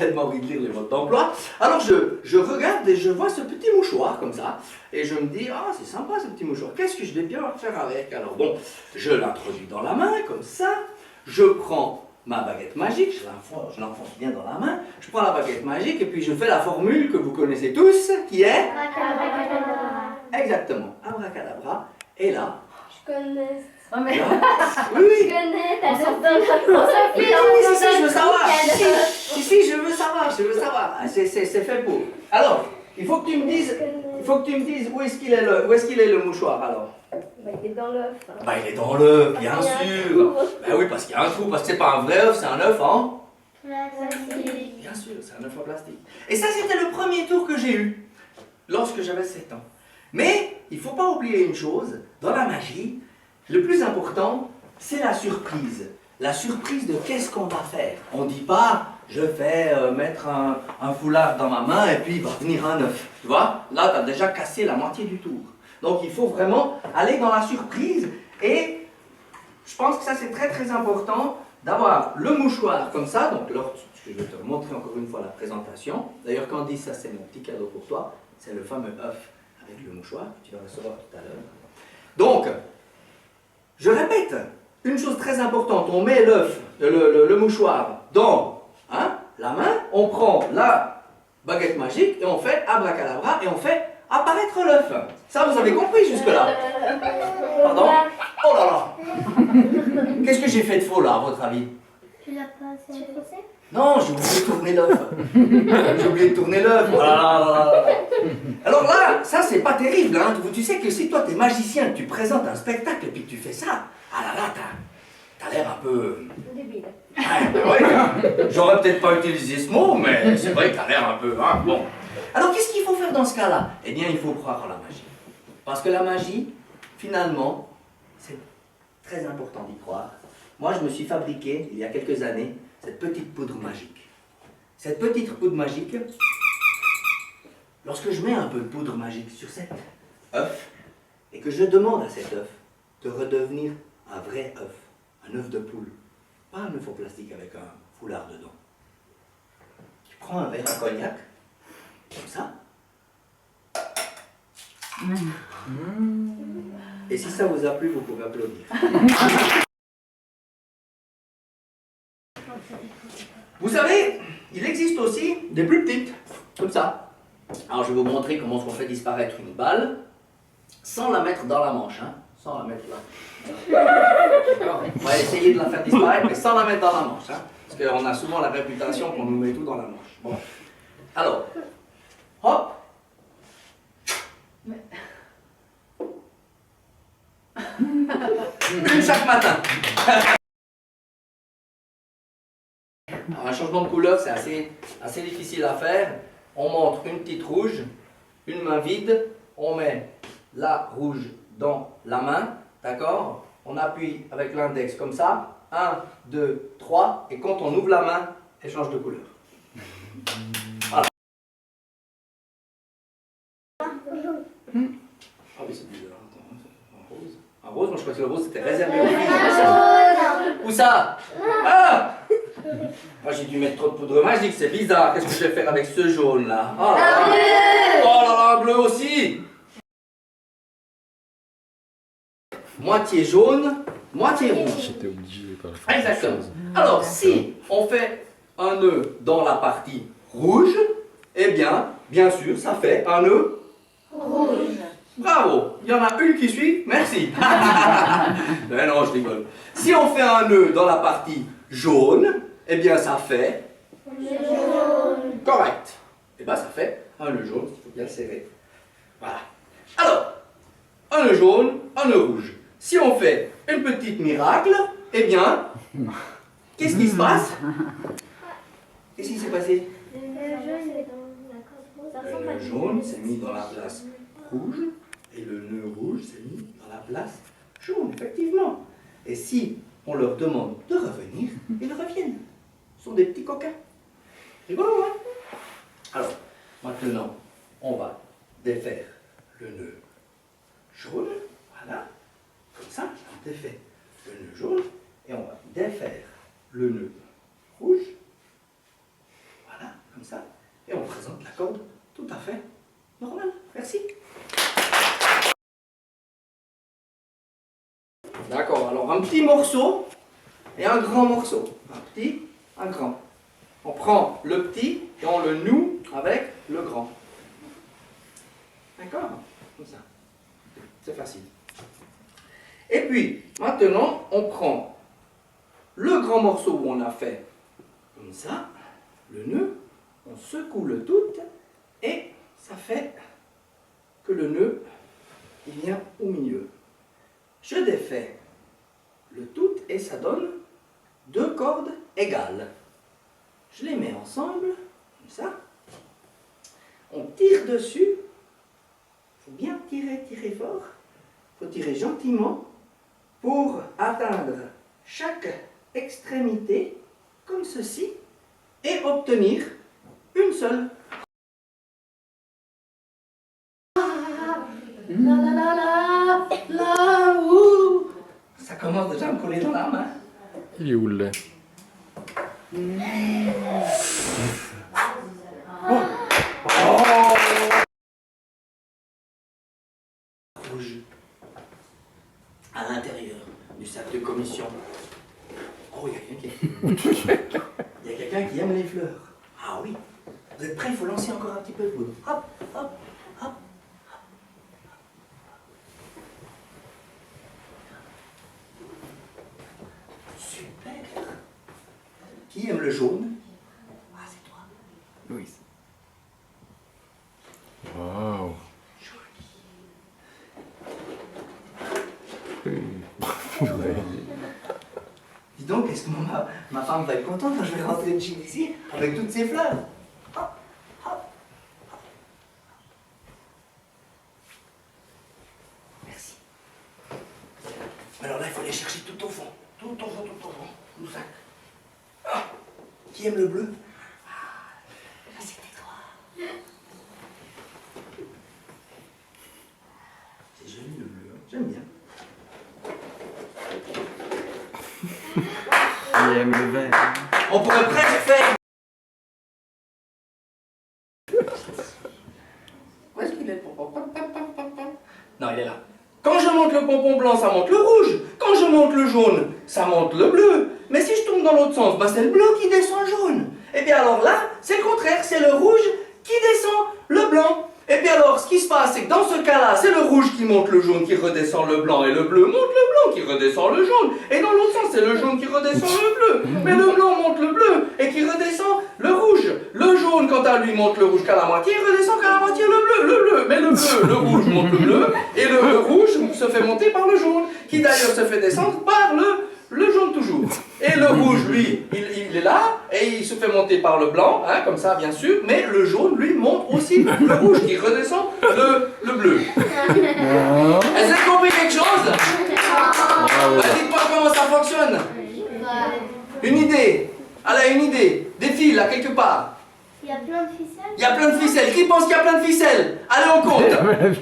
tellement envie de lire les modes d'emploi. Alors je regarde et je vois ce petit mouchoir comme ça. Et je me dis, ah c'est sympa ce petit mouchoir, qu'est-ce que je vais bien faire avec? Alors bon, je l'introduis dans la main comme ça. Je prends ma baguette magique, je l'enfonce bien dans la main. Je prends la baguette magique et puis je fais la formule que vous connaissez tous, qui est... Abracadabra. Exactement, abracadabra. Et là... Je connais. Oh, mais... là oui, oui. Je connais, t'as Oui, si, je veux savoir. Si, je veux savoir. Ah, c'est fait pour. Alors, il faut que tu me dises où est-ce qu'il est le mouchoir alors. Bah, il est dans l'œuf. Hein. Bah, il est dans l'œuf, bien Parce qu'il y a un sûr. trou. Bah oui, parce qu'il y a un trou, parce que c'est pas un vrai œuf, c'est un œuf en... Plastique. Bien sûr, c'est un œuf en plastique. Et ça, c'était le premier tour que j'ai eu lorsque j'avais 7 ans. Mais il ne faut pas oublier une chose, dans la magie, le plus important, c'est la surprise. La surprise de qu'est-ce qu'on va faire. On ne dit pas, je vais mettre un foulard dans ma main et puis il va venir un œuf. Tu vois? Là, tu as déjà cassé la moitié du tour. Donc, il faut vraiment aller dans la surprise. Et je pense que ça, c'est très, très important d'avoir le mouchoir comme ça. Donc, je vais te montrer encore une fois la présentation. D'ailleurs, Candy, ça, c'est mon petit cadeau pour toi. C'est le fameux œuf avec le mouchoir que tu vas recevoir tout à l'heure. Donc, je répète, une chose très importante, on met l'œuf, le mouchoir dans la main, on prend la baguette magique et on fait abracadabra et on fait apparaître l'œuf. Ça, vous avez compris jusque-là? Pardon? Oh là là! Qu'est-ce que j'ai fait de faux là, à votre avis? Tu l'as pas assez foncé? Non, j'ai oublié de tourner l'œuf. J'ai oublié de tourner l'œuf. Oh là là là là. Alors là, ça c'est pas terrible. Hein. Tu sais que si toi t'es magicien, que tu présentes un spectacle et puis que tu fais ça, ah là là, t'as l'air un peu... Débile. Ouais, j'aurais peut-être pas utilisé ce mot, mais c'est vrai que t'as l'air un peu... Hein, bon. Alors qu'est-ce qu'il faut faire dans ce cas-là? Eh bien, il faut croire en la magie. Parce que la magie, finalement, c'est très important d'y croire. Moi, je me suis fabriqué, il y a quelques années, cette petite poudre magique. Cette petite poudre magique, lorsque je mets un peu de poudre magique sur cet œuf, et que je demande à cet œuf de redevenir un vrai œuf, un œuf de poule, pas un œuf en plastique avec un foulard dedans. Tu prends un verre à cognac, comme ça, et si ça vous a plu, vous pouvez applaudir. Vous savez, il existe aussi des plus petites, comme ça. Alors je vais vous montrer comment on fait disparaître une balle sans la mettre dans la manche, hein, sans la mettre là. D'accord. On va essayer de la faire disparaître, mais sans la mettre dans la manche, hein, parce qu'on a souvent la réputation qu'on nous met tout dans la manche. Bon. Alors, hop. Une chaque matin. Alors, un changement de couleur, c'est assez difficile à faire. On montre une petite rouge, une main vide, on met la rouge dans la main, d'accord? On appuie avec l'index comme ça, 1, 2, 3, et quand on ouvre la main, elle change de couleur. Voilà. Ah oui, c'est bizarre. Un rose. Un rose, moi je crois que le rose c'était réservé aux filles. Où ça? Ah! Moi j'ai dû mettre trop de poudre magique, c'est bizarre. Qu'est-ce que je vais faire avec ce jaune là? Oh là là, oh là là, un bleu aussi. Moitié jaune, moitié rouge. J'étais obligé par la Exactement. Alors si on fait un nœud dans la partie rouge, eh bien sûr, ça fait un nœud Rouge. Bravo, il y en a une qui suit, merci. Mais non, je rigole. Si on fait un nœud dans la partie jaune, eh bien ça fait... Jaune. Correct. Eh bien ça fait un nœud jaune, il faut bien le serrer. Voilà. Alors, un nœud jaune, un nœud rouge. Si on fait une petite miracle, eh bien, qu'est-ce qui se passe? Qu'est-ce qui s'est passé? Le jaune est dans la corde rose. Ça ressemble à Le du jaune s'est mis dans la place rouge et le nœud rouge s'est mis dans la place jaune, effectivement. Et si on leur demande de revenir, ils reviennent. Ce sont des petits coquins. Rigolo, hein? Alors, maintenant, on va défaire le nœud jaune. Voilà. Comme ça, on défait le nœud jaune et on va défaire le nœud rouge. Voilà. cordes tout à fait normales. Merci. D'accord, alors un petit morceau et un grand morceau. Un petit, un grand. On prend le petit et on le noue avec le grand. D'accord? Comme ça. C'est facile. Et puis, maintenant, on prend le grand morceau où on a fait comme ça, le nœud, on secoue le tout et ça fait que le nœud il vient au milieu. Je défais le tout et ça donne deux cordes égales. Je les mets ensemble, comme ça. On tire dessus. Il faut bien tirer, tirer fort. Il faut tirer gentiment pour atteindre chaque extrémité, comme ceci, et obtenir une seule. La la la la, la ouh. Ça commence déjà à me coller dans la main. Il est où le lait? Rouge à l'intérieur du sac de commission. Oh, il y a quelqu'un qui aime les fleurs. Ah oui. Vous êtes prêts? Il faut lancer encore un petit peu de poudre. Hop, hop, hop. Super. Qui aime le jaune? Ah, c'est toi. Louise. Waouh. Dis donc, est-ce que ma femme va être contente quand je vais rentrer ici avec toutes ces fleurs? Hop, hop. Merci. Alors là, il faut aller chercher tout au fond. Tout au fond, tout au fond. Tout ça. Ah, qui aime le bleu? Ah, c'était toi. C'est joli le bleu, hein. J'aime bien. Il aime le vert. On pourrait presque faire. Où est-ce qu'il est le pompon? Non, il est là. Quand je monte le pompon blanc, ça monte le rouge. Quand je monte le jaune, ça monte le bleu. Mais si je tourne dans l'autre sens, bah c'est le bleu qui descend le jaune. Et bien alors là, c'est le contraire, c'est le rouge qui descend le blanc. Et bien alors, ce qui se passe, c'est que dans ce cas-là, c'est le rouge qui monte le jaune, qui redescend le blanc, et le bleu monte le blanc, qui redescend le jaune. Et dans l'autre sens, c'est le jaune qui redescend le bleu. Mais le blanc monte le bleu, et qui redescend le rouge. Le jaune, quant à lui, monte le rouge qu'à la moitié, et redescend qu'à la moitié le bleu. Le bleu, mais le bleu, le rouge monte le bleu, et le rouge se fait monter par le jaune, qui d'ailleurs se fait descendre par le jaune toujours. Et le rouge, lui, il est là, et il se fait monter par le blanc, hein, comme ça, bien sûr, mais le jaune, lui, monte aussi le rouge, qui redescend le bleu. Est-ce que vous avez compris quelque chose? Dites-moi comment ça fonctionne. Une idée. Allez, une idée. Des fils, là, quelque part. Il y a plein de ficelles. Il y a plein de ficelles. Qui pense qu'il y a plein de ficelles? Allez, on compte.